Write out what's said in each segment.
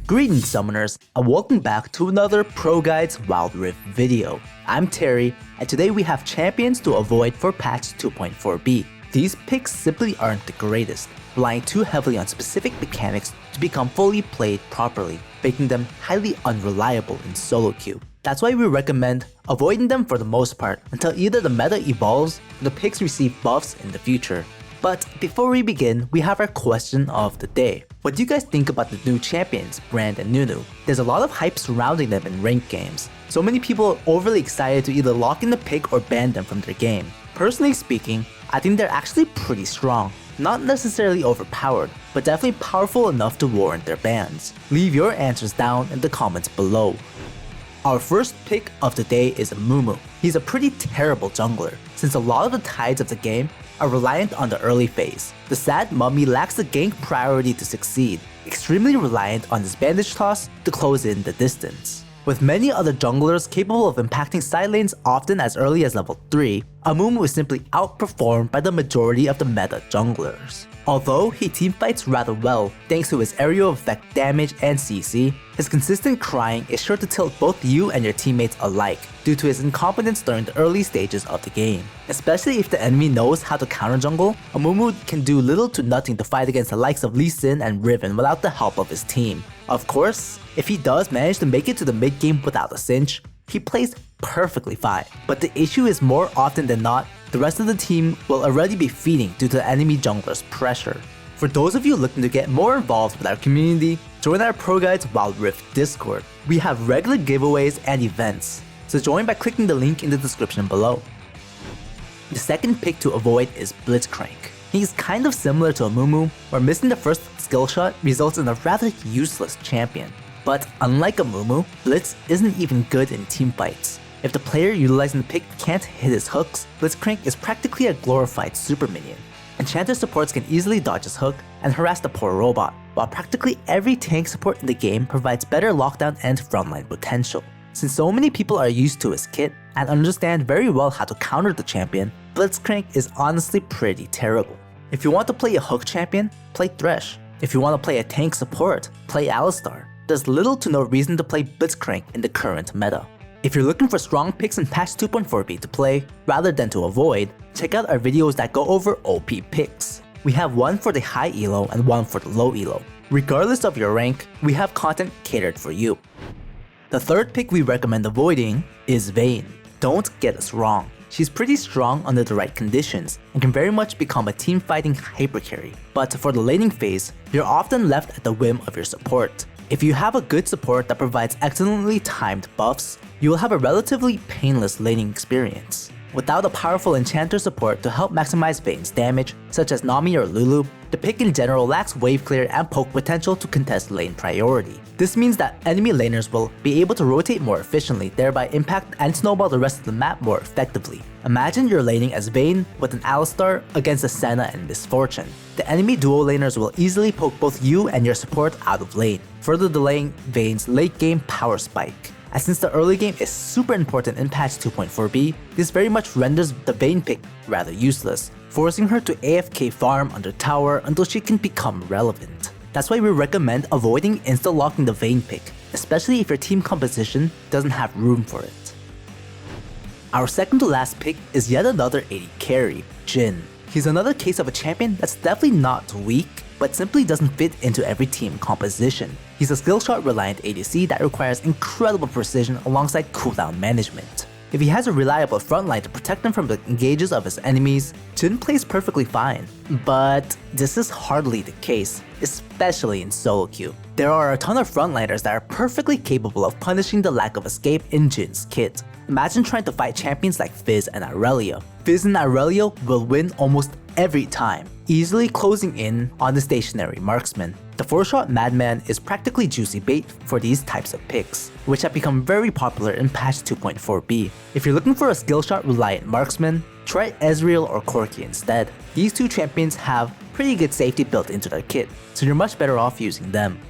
Greetings summoners, and welcome back to another ProGuides Wild Rift video. I'm Terry, and today we have champions to avoid for patch 2.4b. These picks simply aren't the greatest, relying too heavily on specific mechanics to become fully played properly, making them highly unreliable in solo queue. That's why we recommend avoiding them for the most part until either the meta evolves or the picks receive buffs in the future. But before we begin, we have our question of the day. What do you guys think about the new champions, Brand and Nunu? There's a lot of hype surrounding them in ranked games. So many people are overly excited to either lock in the pick or ban them from their game. Personally speaking, I think they're actually pretty strong. Not necessarily overpowered, but definitely powerful enough to warrant their bans. Leave your answers down in the comments below. Our first pick of the day is Amumu. He's a pretty terrible jungler, since a lot of the tides of the game are reliant on the early phase. The sad mummy lacks the gank priority to succeed, extremely reliant on his bandage toss to close in the distance. With many other junglers capable of impacting side lanes often as early as level 3, Amumu is simply outperformed by the majority of the meta junglers. Although he teamfights rather well thanks to his aerial effect damage and CC, his consistent crying is sure to tilt both you and your teammates alike due to his incompetence during the early stages of the game. Especially if the enemy knows how to counter jungle, Amumu can do little to nothing to fight against the likes of Lee Sin and Riven without the help of his team. Of course, if he does manage to make it to the mid game without a cinch, he plays perfectly fine. But the issue is more often than not, the rest of the team will already be feeding due to the enemy jungler's pressure. For those of you looking to get more involved with our community, join our ProGuides Wild Rift Discord. We have regular giveaways and events, so join by clicking the link in the description below. The second pick to avoid is Blitzcrank. He's kind of similar to Amumu, where missing the first skill shot results in a rather useless champion. But unlike Amumu, Blitz isn't even good in teamfights. If the player utilizing the pick can't hit his hooks, Blitzcrank is practically a glorified super minion. Enchanter supports can easily dodge his hook and harass the poor robot, while practically every tank support in the game provides better lockdown and frontline potential. Since so many people are used to his kit and understand very well how to counter the champion, Blitzcrank is honestly pretty terrible. If you want to play a hook champion, play Thresh. If you want to play a tank support, play Alistar. There's little to no reason to play Blitzcrank in the current meta. If you're looking for strong picks in patch 2.4b to play, rather than to avoid, check out our videos that go over OP picks. We have one for the high elo and one for the low elo. Regardless of your rank, we have content catered for you. The third pick we recommend avoiding is Vayne. Don't get us wrong, she's pretty strong under the right conditions and can very much become a team fighting hyper carry. But for the laning phase, you're often left at the whim of your support. If you have a good support that provides excellently timed buffs, you will have a relatively painless laning experience. Without a powerful enchanter support to help maximize Vayne's damage, such as Nami or Lulu, the pick in general lacks wave clear and poke potential to contest lane priority. This means that enemy laners will be able to rotate more efficiently, thereby impact and snowball the rest of the map more effectively. Imagine you're laning as Vayne with an Alistar against a Senna and Misfortune. The enemy duo laners will easily poke both you and your support out of lane, further delaying Vayne's late game power spike. And since the early game is super important in patch 2.4b, this very much renders the Vayne pick rather useless, forcing her to AFK farm under tower until she can become relevant. That's why we recommend avoiding insta-locking the Vayne pick, especially if your team composition doesn't have room for it. Our second to last pick is yet another AD carry, Jhin. He's another case of a champion that's definitely not weak, but simply doesn't fit into every team composition. He's a skill shot reliant ADC that requires incredible precision alongside cooldown management. If he has a reliable frontline to protect him from the engages of his enemies, Jhin plays perfectly fine. But this is hardly the case, especially in solo queue. There are a ton of frontliners that are perfectly capable of punishing the lack of escape in Jin's kit. Imagine trying to fight champions like Fizz and Irelia. Fizz and Irelia will win almost every time, easily closing in on the stationary marksman. The 4-shot Madman is practically juicy bait for these types of picks, which have become very popular in patch 2.4b. If you're looking for a skill shot reliant marksman, try Ezreal or Corki instead. These two champions have pretty good safety built into their kit, so you're much better off using them.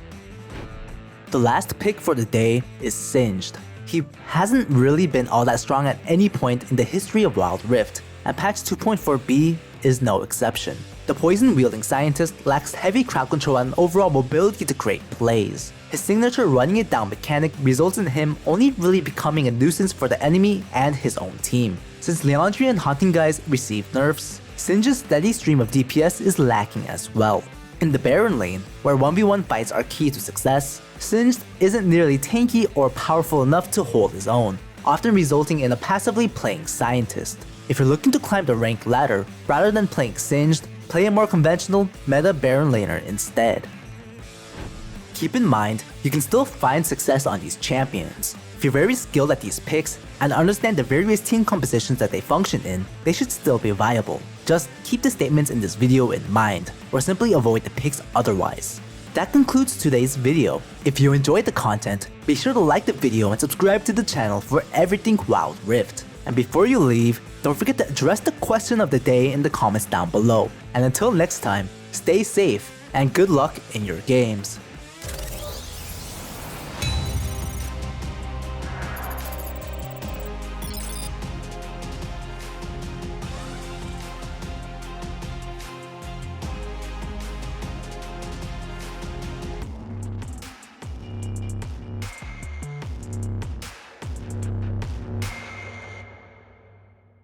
The last pick for the day is Singed. He hasn't really been all that strong at any point in the history of Wild Rift, and patch 2.4b is no exception. The poison-wielding scientist lacks heavy crowd control and overall mobility to create plays. His signature running it down mechanic results in him only really becoming a nuisance for the enemy and his own team. Since Leandry and Hunting Guys received nerfs, Sinja's steady stream of DPS is lacking as well. In the Baron lane, where 1v1 fights are key to success, Sinj isn't nearly tanky or powerful enough to hold his own, often resulting in a passively playing scientist. If you're looking to climb the rank ladder, rather than playing Singed, play a more conventional meta Baron laner instead. Keep in mind, you can still find success on these champions. If you're very skilled at these picks and understand the various team compositions that they function in, they should still be viable. Just keep the statements in this video in mind, or simply avoid the picks otherwise. That concludes today's video. If you enjoyed the content, be sure to like the video and subscribe to the channel for everything Wild Rift. And before you leave, don't forget to address the question of the day in the comments down below. And until next time, stay safe and good luck in your games.